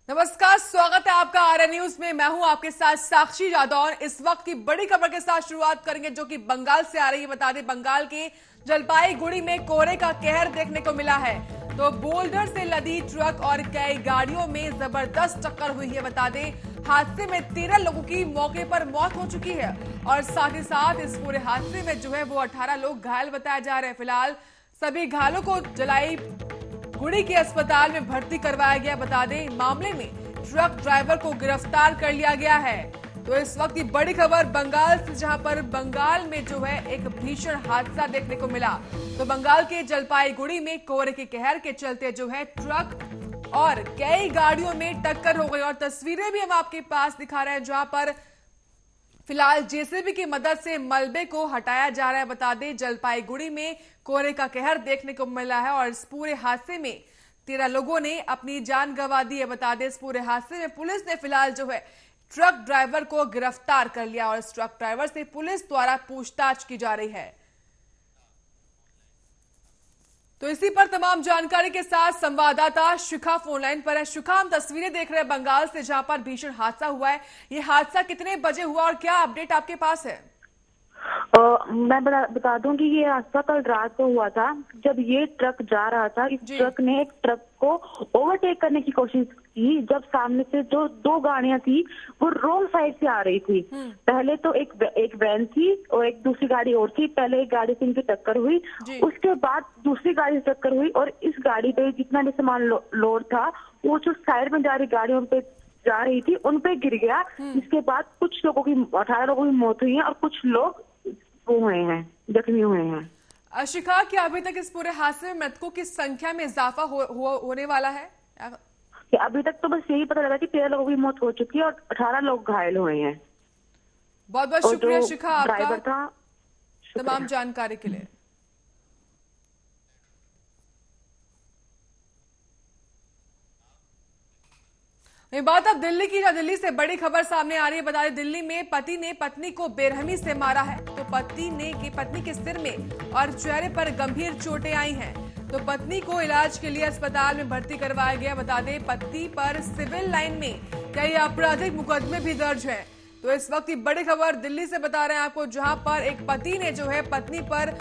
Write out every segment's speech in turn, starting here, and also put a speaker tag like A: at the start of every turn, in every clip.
A: नमस्कार, स्वागत है आपका आरएन न्यूज में। मैं हूं आपके साथ साक्षी यादव। इस वक्त की बड़ी खबर के साथ शुरुआत करेंगे जो कि बंगाल से आ रही है। बता दें, बंगाल के जलपाईगुड़ी में कोहरे का कहर देखने को मिला है। तो बोल्डर से लदी ट्रक और कई गाड़ियों में जबरदस्त टक्कर हुई है। बता दें, हादसे में 13 लोगों की मौके पर मौत हो चुकी है और साथ ही साथ इस पूरे हादसे में जो है वो 18 लोग घायल बताए जा रहे हैं। फिलहाल सभी घायलों को जलाई गुड़ी के अस्पताल में भर्ती करवाया गया। बता दें, मामले में ट्रक ड्राइवर को गिरफ्तार कर लिया गया है। तो इस वक्त की बड़ी खबर बंगाल से, जहां पर बंगाल में जो है एक भीषण हादसा देखने को मिला। तो बंगाल के जलपाईगुड़ी में कोहरे के कहर के चलते जो है ट्रक और कई गाड़ियों में टक्कर हो गई और तस्वीरें भी हम आपके पास दिखा रहे हैं, जहां पर फिलहाल जेसीबी की मदद से मलबे को हटाया जा रहा है। बता दें, जलपाईगुड़ी में कोहरे का कहर देखने को मिला है और इस पूरे हादसे में 13 लोगों ने अपनी जान गंवा दी है। बता दें, इस पूरे हादसे में पुलिस ने फिलहाल जो है ट्रक ड्राइवर को गिरफ्तार कर लिया और इस ट्रक ड्राइवर से पुलिस द्वारा पूछताछ की जा रही है। तो इसी पर तमाम जानकारी के साथ संवाददाता शिखा फोनलाइन पर है। शिखा, हम तस्वीरें देख रहे हैं बंगाल से, जहां पर भीषण हादसा हुआ है। ये हादसा कितने बजे हुआ और क्या अपडेट आपके पास है?
B: मैं बता दूं कि ये हादसा कल रात को हुआ था। जब ये ट्रक जा रहा था, इस ट्रक ने एक ट्रक को ओवरटेक करने की कोशिश की। जब सामने से जो दो गाड़ियां थी वो रोंग साइड से आ रही थी। पहले तो एक वैन थी और एक दूसरी गाड़ी और थी। पहले एक गाड़ी से इनकी टक्कर हुई, उसके बाद दूसरी गाड़ी से टक्कर हुई और इस गाड़ी पे जितना भी सामान लोड था वो जो साइड में जा रही गाड़ी उन पे जा रही थी, उन पे गिर गया। इसके बाद कुछ लोगों की 18 लोगों की मौत हुई है और कुछ लोग वो हुए हैं, जख्मी हुए हैं।
A: शिखा, क्या अभी तक इस पूरे हादसे में मृतकों की संख्या में इजाफा होने वाला है?
B: अभी तक तो बस यही पता लगा कि 13 लोगों की मौत हो चुकी है और 18 लोग घायल हुए हैं।
A: बहुत बहुत शुक्रिया शिखा आपका
B: था
A: तमाम जानकारी के लिए। बात अब दिल्ली की, दिल्ली से बड़ी खबर सामने आ रही है। बता दें, दिल्ली में पति ने पत्नी को बेरहमी से मारा है। तो पत्नी के सिर में और चेहरे पर गंभीर चोटें आई हैं। तो पत्नी को इलाज के लिए अस्पताल में भर्ती करवाया गया। बता दें, पति पर सिविल लाइन में कई आपराधिक मुकदमे भी दर्ज हैं। तो इस वक्त की बड़ी खबर दिल्ली से बता रहे हैं आपको, जहां पर एक पति ने जो है पत्नी पर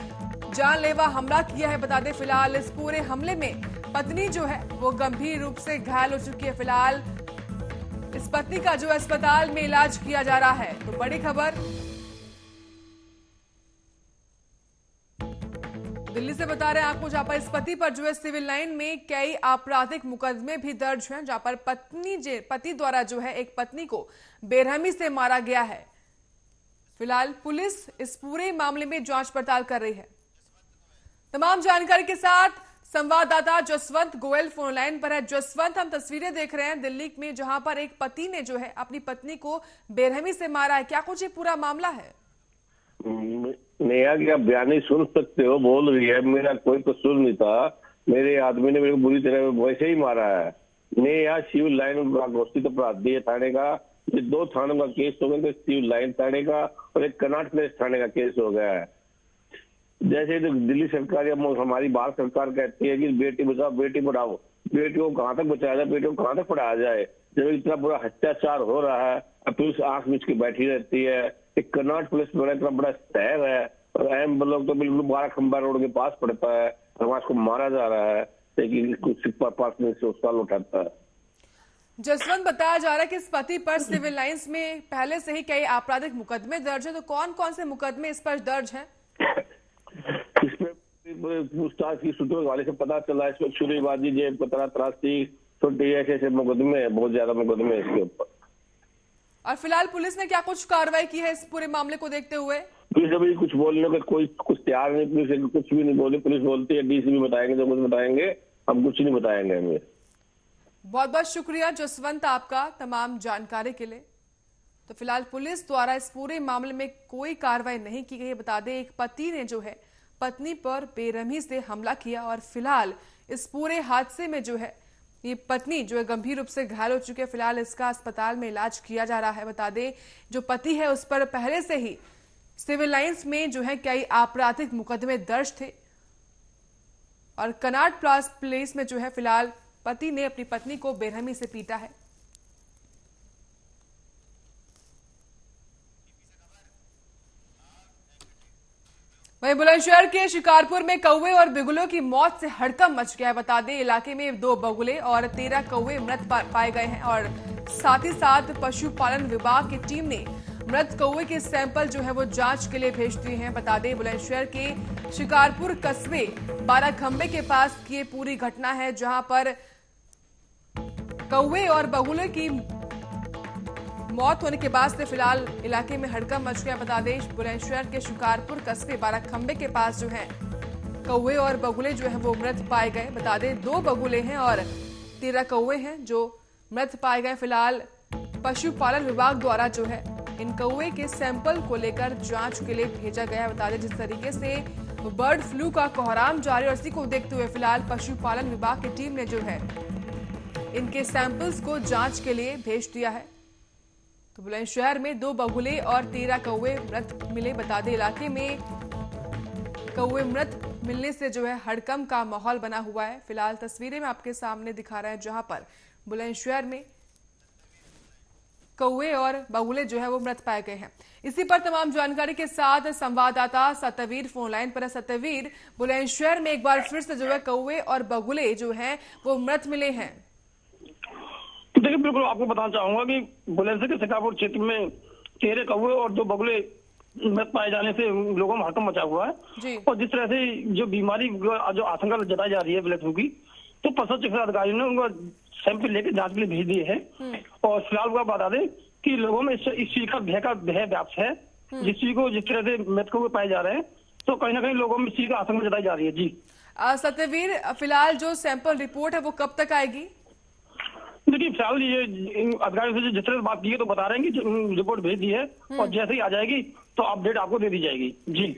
A: जानलेवा हमला किया है। बता दें, फिलहाल इस पूरे हमले में पत्नी जो है वो गंभीर रूप से घायल हो चुकी है। फिलहाल इस पत्नी का जो अस्पताल में इलाज किया जा रहा है। तो बड़ी खबर दिल्ली से बता रहे हैं आपको, जहां पर इस पति पर जो है सिविल लाइन में कई आपराधिक मुकदमे भी दर्ज हैं, जहां पर पति द्वारा जो है एक पत्नी को बेरहमी से मारा गया है। फिलहाल पुलिस इस पूरे मामले में जांच पड़ताल कर रही है। तमाम जानकारी के साथ संवाददाता जसवंत गोयल फोन लाइन पर है। जसवंत, हम तस्वीरें देख रहे हैं दिल्ली में, जहां पर एक पति ने जो है अपनी पत्नी को बेरहमी से मारा है। क्या कुछ ये पूरा मामला है?
C: नेहा की आप बयानी सुन सकते हो, बोल रही है मेरा कोई कसूर नहीं था, मेरे आदमी ने मेरे को बुरी तरह वैसे ही मारा है। नेहा सिविल लाइन घोषित अपराधी है थाने का। ये 2 थानों का केस हो गया, सिविल लाइन थाने का और एक कनाट प्लेस थाने का केस हो गया है। जैसे तो दिल्ली सरकार या हमारी भारत सरकार कहती है कि बेटी बचाओ बेटी पढ़ाओ, बेटी को कहाँ तक बचाया जाए, बेटी को कहाँ तक पढ़ाया जाए, जब इतना बुरा अत्याचार हो रहा है अब पुलिस आंख मीच के बैठी रहती है। एक कर्नाट पुलिस बड़ा इतना बड़ा शहर है और अहम लोग तो बिल्कुल 12 खंबा रोड के पास पड़ता है, समाज को मारा जा रहा है, लेकिन कुछ पास में से उसका उठाता है।
A: जसवंत, बताया जा रहा है कि इस पति पर सिविल लाइंस में पहले से ही कई आपराधिक मुकदमे दर्ज है। तो कौन कौन से मुकदमे इस पर दर्ज है?
C: इसमें पूछताछ की सूत्रों वाले से पता चला इसमें चोरीबाजी, जेब कतरा, त्रासदी, छोटे ऐसे मुकदमे हैं, बहुत ज्यादा मुकदमे इसके ऊपर।
A: और फिलहाल पुलिस ने क्या कुछ कार्रवाई की है इस पूरे मामले को देखते हुए?
C: पुलिस अभी कुछ बोलने का कोई कुछ तैयार नहीं, पुलिस कुछ भी नहीं बोली। पुलिस बोलती है डीसीपी बताएंगे, जो कुछ बताएंगे, हम कुछ नहीं बताएंगे हमें।
A: बहुत बहुत शुक्रिया जसवंत आपका तमाम जानकारी के लिए। तो फिलहाल पुलिस द्वारा इस पूरे मामले में कोई कार्रवाई नहीं की गई। बता दें, एक पति ने जो है पत्नी पर बेरहमी से हमला किया और फिलहाल इस पूरे हादसे में जो है ये पत्नी जो है गंभीर रूप से घायल हो चुकी है। फिलहाल इसका अस्पताल में इलाज किया जा रहा है। बता दें, जो पति है उस पर पहले से ही सिविल लाइंस में जो है कई आपराधिक मुकदमे दर्ज थे और कनाट प्लेस में जो है फिलहाल पति ने अपनी पत्नी को बेरहमी से पीटा है। वहीं बुलंदशहर के शिकारपुर में कौवे और बिगुलों की मौत से हड़कंप मच गया है। बता दें इलाके में 2 बगुले और 13 कौवे मृत पाए गए हैं और साथ ही साथ पशुपालन विभाग की टीम ने मृत कौवे के सैंपल जो है वो जांच के लिए भेज दिए हैं। बता दें बुलंदशहर के शिकारपुर कस्बे 12 खंबे के पास की ये पूरी घटना है, जहां पर कौवे और बगुले की मौत होने के बाद से फिलहाल इलाके में हड़कंप मच गया। बता दें बुलंदशहर के शिकारपुर कस्बे 12 खंबे के पास जो है कौवे और बगुले जो है वो मृत पाए गए। बता दें 2 बगुले हैं और 13 कौवे हैं जो मृत पाए गए। फिलहाल पशुपालन विभाग द्वारा जो है इन कौवे के सैंपल को लेकर जांच के लिए भेजा गया है। बता दें जिस तरीके से बर्ड फ्लू का कोहराम जारी और इसी को देखते हुए फिलहाल पशुपालन विभाग की टीम ने जो है इनके सैंपल्स को जांच के लिए भेज दिया है। तो बुलंदशहर में 2 बगुले और 13 कौवे मृत मिले। बता दें इलाके में कौवे मृत मिलने से जो है हड़कंप का माहौल बना हुआ है। फिलहाल तस्वीरें में आपके सामने दिखा रहे हैं, जहां पर बुलंदशहर में कौवे और बगुले जो है वो मृत पाए गए हैं। इसी पर तमाम जानकारी के साथ संवाददाता सत्यवीर फोन लाइन पर है। सत्यवीर, बुलंदशहर में एक बार फिर से जो है कौवे और बगुले जो हैं वो मृत मिले हैं।
D: देखिए, बिल्कुल आपको बताना चाहूंगा कि बुलंदशहर के शिकारपुर क्षेत्र में 13 कौवे और 2 बगुले मृत पाए जाने से लोगों में हड़कंप मचा हुआ है। और जिस तरह से जो बीमारी जो आशंका जताई जा रही है बर्ड फ्लू की, तो पशु चिकित्सा अधिकारियों ने उनका सैंपल लेकर जांच के लिए भेज दिए हैं। और फिलहाल वो बता दें कि लोगों में इस चीज का भय व्याप्त है। जिस तरह से मृत कौवे पाए जा रहे हैं, तो कहीं ना कहीं लोगों में इस चीज का आशंका जताई जा रही है। जी
A: सत्यवीर, फिलहाल जो सैंपल रिपोर्ट है वो कब तक आएगी?
D: देखिए, फिलहाल ये अधिकारियों से जिस तरह से बात की है तो बता रहे हैं कि रिपोर्ट भेज दी है और जैसे ही आ जाएगी तो अपडेट आपको दे दी जाएगी। जी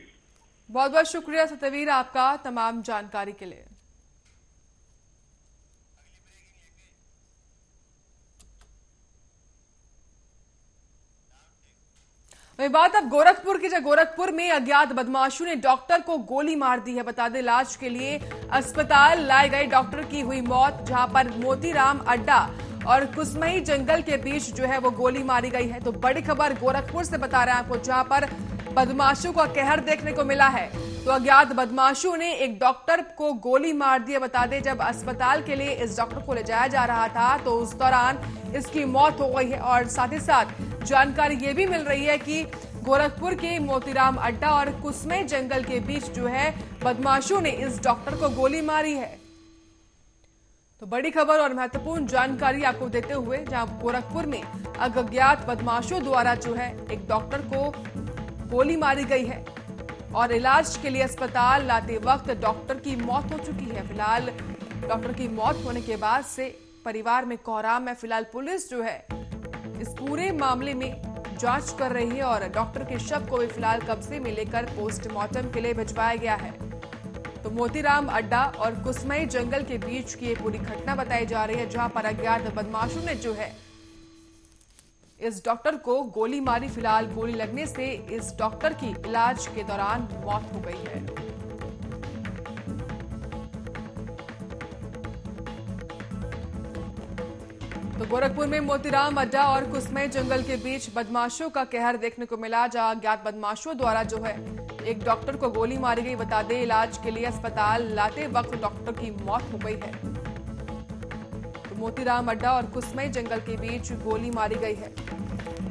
A: बहुत बहुत शुक्रिया सत्यवीर आपका तमाम जानकारी के लिए। वही बात अब गोरखपुर की, गोरखपुर में अज्ञात बदमाशों ने डॉक्टर को गोली मार दी है। बता दें इलाज के लिए अस्पताल लाए गए डॉक्टर की हुई मौत, जहां पर मोतीराम अड्डा और कुसमई जंगल के बीच जो है वो गोली मारी गई है। तो बड़ी खबर गोरखपुर से बता रहे हैं आपको, जहां पर बदमाशों का कहर देखने को मिला है। तो अज्ञात बदमाशों ने एक डॉक्टर को गोली मार दी है। बता दें जब अस्पताल के लिए इस डॉक्टर को ले जाया जा रहा था तो उस दौरान इसकी मौत हो गई है। और साथ ही साथ जानकारी ये भी मिल रही है कि गोरखपुर के मोतीराम अड्डा और कुसमे जंगल के बीच जो है बदमाशों ने इस डॉक्टर को गोली मारी है। तो बड़ी खबर और महत्वपूर्ण जानकारी आपको देते हुए, जहां गोरखपुर में अज्ञात बदमाशों द्वारा जो है एक डॉक्टर को गोली मारी गई है और इलाज के लिए अस्पताल लाते वक्त डॉक्टर की मौत हो चुकी है। फिलहाल डॉक्टर की मौत होने के बाद से परिवार में कोहराम है। फिलहाल पुलिस जो है इस पूरे मामले में जांच कर रही है और डॉक्टर के शव को भी फिलहाल कब्जे में लेकर पोस्टमार्टम के लिए भिजवाया गया है। तो मोतीराम अड्डा और कुसमई जंगल के बीच की ये पूरी घटना बताई जा रही है, जहां पर अज्ञात बदमाशों ने जो है इस डॉक्टर को गोली मारी। फिलहाल गोली लगने से इस डॉक्टर की इलाज के दौरान मौत हो गई है। तो गोरखपुर में मोतीराम अड्डा और कुसमई जंगल के बीच बदमाशों का कहर देखने को मिला, जहां अज्ञात बदमाशों द्वारा जो है एक डॉक्टर को गोली मारी गई। बता दें इलाज के लिए अस्पताल लाते वक्त डॉक्टर की मौत हो गई है। तो मोतीराम अड्डा और कुसमई जंगल के बीच गोली मारी गई है।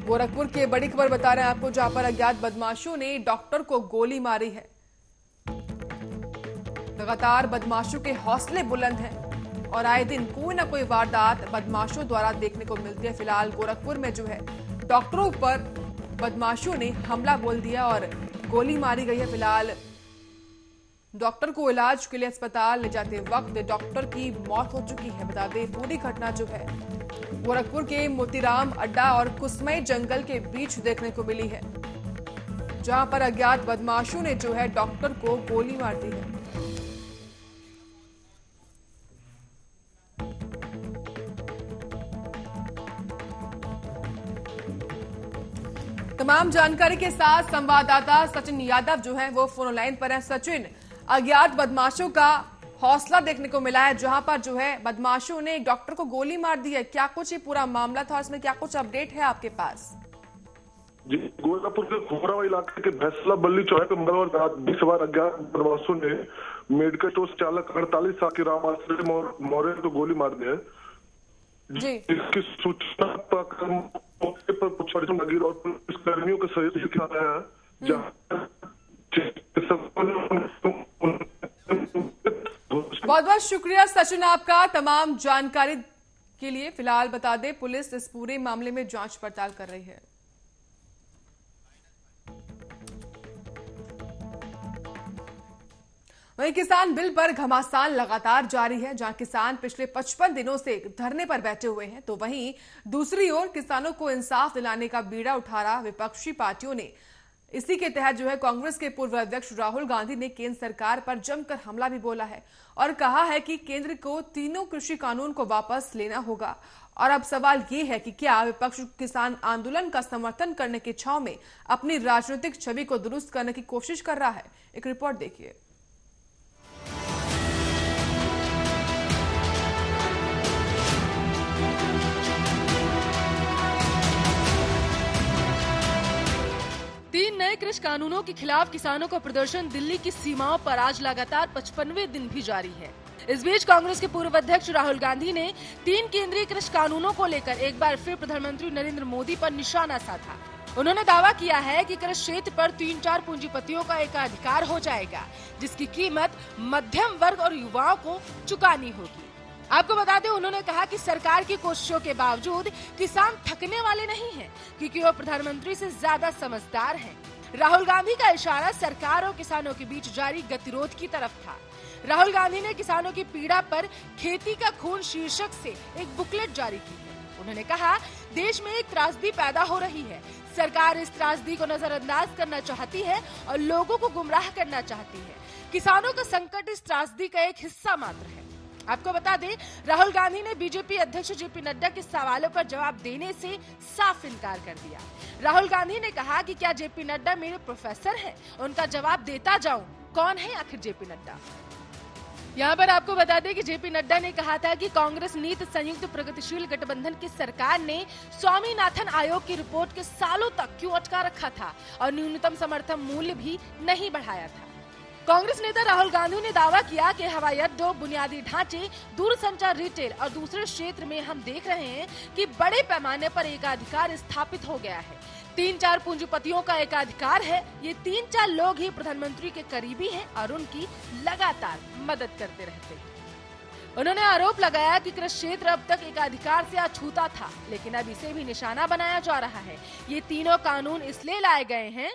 A: गोरखपुर की बड़ी खबर बता रहे हैं आपको, जहां पर अज्ञात बदमाशों ने डॉक्टर को गोली मारी है। लगातार बदमाशों के हौसले बुलंद हैं और आए दिन कोई ना कोई वारदात बदमाशों द्वारा देखने को मिलती है। फिलहाल गोरखपुर में जो है डॉक्टरों पर बदमाशों ने हमला बोल दिया और गोली मारी गई है। फिलहाल डॉक्टर को इलाज के लिए अस्पताल ले जाते वक्त डॉक्टर की मौत हो चुकी है। बता दें पूरी घटना जो है गोरखपुर के मोतीराम अड्डा और कुसमई जंगल के बीच देखने को मिली है, जहां पर अज्ञात बदमाशों ने जो है डॉक्टर को गोली मार दी है। तमाम जानकारी के साथ संवाददाता सचिन यादव जो है वो फोन लाइन पर है। सचिन, अज्ञात बदमाशों का हौसला देखने को मिला है, जहां पर जो है बदमाशों ने एक डॉक्टर को गोली मार दी है। क्या कुछ ये पूरा मामला था और इसमें क्या कुछ अपडेट है आपके पास?
E: जी, गोरखपुर के खोखरावा इलाके के भैंसला बल्ली चौराहे पर मंगलवार रात 20 सवार अज्ञात बदमाशों ने मेडिकल स्टोर चालक 48 साल के राम आश्रय मौर्य को गोली मार दी है।
A: जी।
E: इसकी सूचना पाकर मौके पर पुलिस लगी और पुलिस कर्मियों के सहयोग से किया गया है, जहां
A: बहुत बहुत शुक्रिया सचिन आपका तमाम जानकारी के लिए। फिलहाल बता दें पुलिस इस पूरे मामले में जांच पड़ताल कर रही है। वहीं किसान बिल पर घमासान लगातार जारी है। जहां किसान पिछले 55 दिनों से धरने पर बैठे हुए हैं, तो वहीं दूसरी ओर किसानों को इंसाफ दिलाने का बीड़ा उठा रहा विपक्षी पार्टियों ने। इसी के तहत जो है कांग्रेस के पूर्व अध्यक्ष राहुल गांधी ने केंद्र सरकार पर जमकर हमला भी बोला है और कहा है कि केंद्र को तीनों कृषि कानून को वापस लेना होगा। और अब सवाल ये है कि क्या विपक्ष किसान आंदोलन का समर्थन करने के छाव में अपनी राजनीतिक छवि को दुरुस्त करने की कोशिश कर रहा है। एक रिपोर्ट देखिए।
F: तीन नए कृषि कानूनों के खिलाफ किसानों का प्रदर्शन दिल्ली की सीमाओं पर आज लगातार 55वें दिन भी जारी है। इस बीच कांग्रेस के पूर्व अध्यक्ष राहुल गांधी ने 3 केंद्रीय कृषि कानूनों को लेकर एक बार फिर प्रधानमंत्री नरेंद्र मोदी पर निशाना साधा। उन्होंने दावा किया है कि कृषि क्षेत्र पर 3-4 पूंजीपतियों का एकाधिकार हो जाएगा, जिसकी कीमत मध्यम वर्ग और युवाओं को चुकानी होगी। आपको बता दें, उन्होंने कहा कि सरकार की कोशिशों के बावजूद किसान थकने वाले नहीं हैं, क्योंकि वो प्रधानमंत्री से ज्यादा समझदार हैं। राहुल गांधी का इशारा सरकार और किसानों के बीच जारी गतिरोध की तरफ था। राहुल गांधी ने किसानों की पीड़ा पर खेती का खून शीर्षक से एक बुकलेट जारी की है। उन्होंने कहा, देश में एक त्रासदी पैदा हो रही है। सरकार इस त्रासदी को नजरअंदाज करना चाहती है और लोगों को गुमराह करना चाहती है। किसानों का संकट इस त्रासदी का एक हिस्सा मात्र है। आपको बता दें, राहुल गांधी ने बीजेपी अध्यक्ष जेपी नड्डा के सवालों पर जवाब देने से साफ इनकार कर दिया। राहुल गांधी ने कहा कि क्या जेपी नड्डा मेरे प्रोफेसर हैं? उनका जवाब देता जाऊं, कौन है आखिर जेपी नड्डा? यहाँ पर आपको बता दें कि जेपी नड्डा ने कहा था कि कांग्रेस नीति संयुक्त प्रगतिशील गठबंधन की सरकार ने स्वामीनाथन आयोग की रिपोर्ट के सालों तक क्यों अटका रखा था और न्यूनतम समर्थन मूल्य भी नहीं बढ़ाया था। कांग्रेस नेता राहुल गांधी ने दावा किया कि हवाई अड्डों, बुनियादी ढांचे, दूरसंचार, रिटेल और दूसरे क्षेत्र में हम देख रहे हैं कि बड़े पैमाने पर एकाधिकार स्थापित हो गया है। 3-4 पूंजीपतियों का एकाधिकार है। ये 3-4 लोग ही प्रधानमंत्री के करीबी हैं और उनकी लगातार मदद करते रहते हैं। उन्होंने आरोप लगाया कि कृषि क्षेत्र अब तक एकाधिकार से अछूता था, लेकिन अब इसे भी निशाना बनाया जा रहा है। ये तीनों कानून इसलिए लाए गए हैं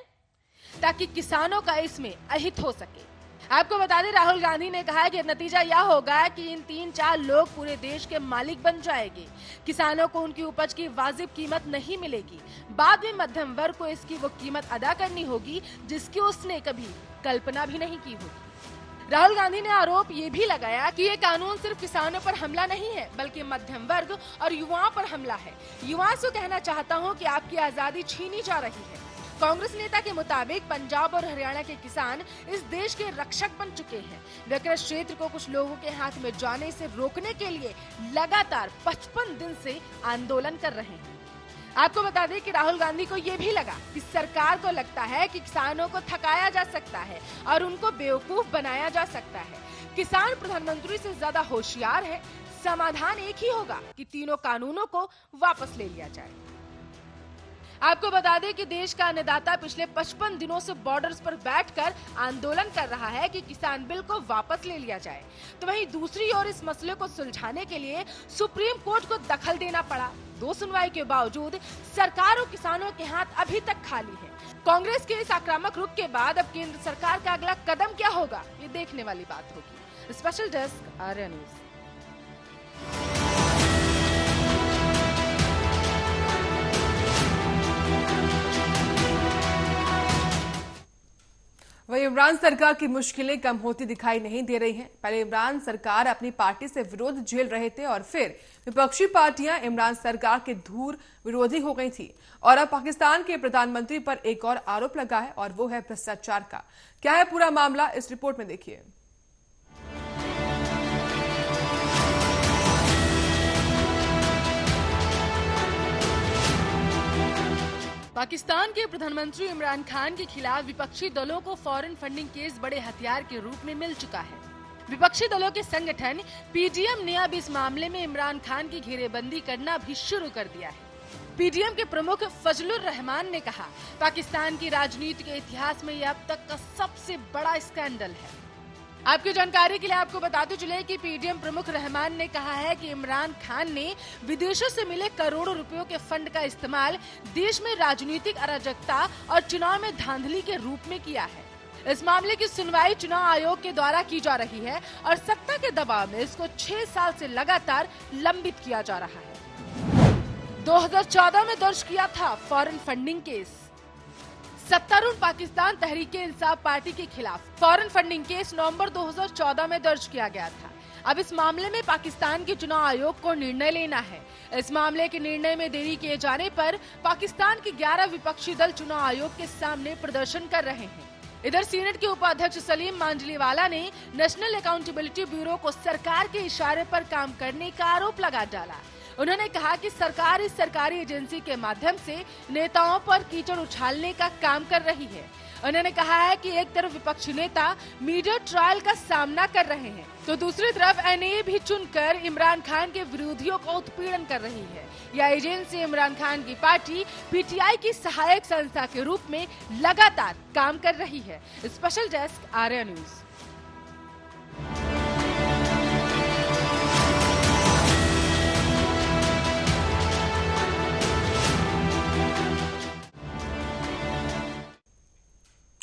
F: ताकि किसानों का इसमें अहित हो सके। आपको बता दें, राहुल गांधी ने कहा कि नतीजा यह होगा कि इन 3-4 लोग पूरे देश के मालिक बन जाएंगे। किसानों को उनकी उपज की वाजिब कीमत नहीं मिलेगी। बाद में मध्यम वर्ग को इसकी वो कीमत अदा करनी होगी जिसकी उसने कभी कल्पना भी नहीं की होगी। राहुल गांधी ने आरोप ये भी लगाया कि ये कानून सिर्फ किसानों पर हमला नहीं है, बल्कि मध्यम वर्ग और युवाओं पर हमला है। युवाओं से कहना चाहता हूँ कि आपकी आजादी छीनी जा रही है। कांग्रेस नेता के मुताबिक पंजाब और हरियाणा के किसान इस देश के रक्षक बन चुके हैं। वे कृषि क्षेत्र को कुछ लोगों के हाथ में जाने से रोकने के लिए लगातार 55 दिन से आंदोलन कर रहे हैं। आपको बता दें कि राहुल गांधी को ये भी लगा कि सरकार को लगता है कि किसानों को थकाया जा सकता है और उनको बेवकूफ बनाया जा सकता है। किसान प्रधानमंत्री से ज्यादा होशियार है। समाधान एक ही होगा कि तीनों कानूनों को वापस ले लिया जाए। आपको बता दें कि देश का अन्नदाता पिछले 55 दिनों से बॉर्डर्स पर बैठकर आंदोलन कर रहा है कि किसान बिल को वापस ले लिया जाए। तो वहीं दूसरी ओर इस मसले को सुलझाने के लिए सुप्रीम कोर्ट को दखल देना पड़ा। 2 सुनवाई के बावजूद सरकार और किसानों के हाथ अभी तक खाली है। कांग्रेस के इस आक्रामक रुख के बाद अब केंद्र सरकार का अगला कदम क्या होगा, ये देखने वाली बात होगी। Special desk, Arya news.
A: वही इमरान सरकार की मुश्किलें कम होती दिखाई नहीं दे रही हैं। पहले इमरान सरकार अपनी पार्टी से विरोध झेल रहे थे और फिर विपक्षी पार्टियां इमरान सरकार के धूर विरोधी हो गई थी। और अब पाकिस्तान के प्रधानमंत्री पर एक और आरोप लगा है और वो है भ्रष्टाचार का। क्या है पूरा मामला, इस रिपोर्ट में देखिए।
F: पाकिस्तान के प्रधानमंत्री इमरान खान के खिलाफ विपक्षी दलों को फॉरेन फंडिंग केस बड़े हथियार के रूप में मिल चुका है। विपक्षी दलों के संगठन पीडीएम ने अब इस मामले में इमरान खान की घेरेबंदी करना भी शुरू कर दिया है। पीडीएम के प्रमुख फजलुर रहमान ने कहा, पाकिस्तान की राजनीति के इतिहास में यह अब तक का सबसे बड़ा स्कैंडल है। आपकी जानकारी के लिए आपको बताते चले कि पीडीएम प्रमुख रहमान ने कहा है कि इमरान खान ने विदेशों से मिले करोड़ों रुपयों के फंड का इस्तेमाल देश में राजनीतिक अराजकता और चुनाव में धांधली के रूप में किया है। इस मामले की सुनवाई चुनाव आयोग के द्वारा की जा रही है और सत्ता के दबाव में इसको 6 साल से लगातार लंबित किया जा रहा है। 2014 में दर्ज किया था फॉरेन फंडिंग केस। सत्तारूढ़ पाकिस्तान तहरीक-ए-इंसाफ पार्टी के खिलाफ फॉरेन फंडिंग केस नवंबर 2014 में दर्ज किया गया था। अब इस मामले में पाकिस्तान के चुनाव आयोग को निर्णय लेना है। इस मामले के निर्णय में देरी किए जाने पर पाकिस्तान के 11 विपक्षी दल चुनाव आयोग के सामने प्रदर्शन कर रहे हैं। इधर सीनेट के उपाध्यक्ष सलीम मांजलीवाला ने नेशनल अकाउंटेबिलिटी ब्यूरो को सरकार के इशारे पर काम करने का आरोप लगा डाला। उन्होंने कहा कि सरकार इस सरकारी एजेंसी के माध्यम से नेताओं पर कीचड़ उछालने का काम कर रही है। उन्होंने कहा है कि एक तरफ विपक्षी नेता मीडिया ट्रायल का सामना कर रहे हैं, तो दूसरी तरफ एनआईए भी चुनकर इमरान खान के विरोधियों का उत्पीड़न कर रही है। यह एजेंसी इमरान खान की पार्टी पीटीआई की सहायक संस्था के रूप में लगातार काम कर रही है। Special desk Arya news.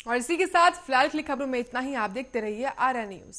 A: और इसी के साथ फिलहाल की खबरों में इतना ही। आप देखते रहिए आर्या न्यूज।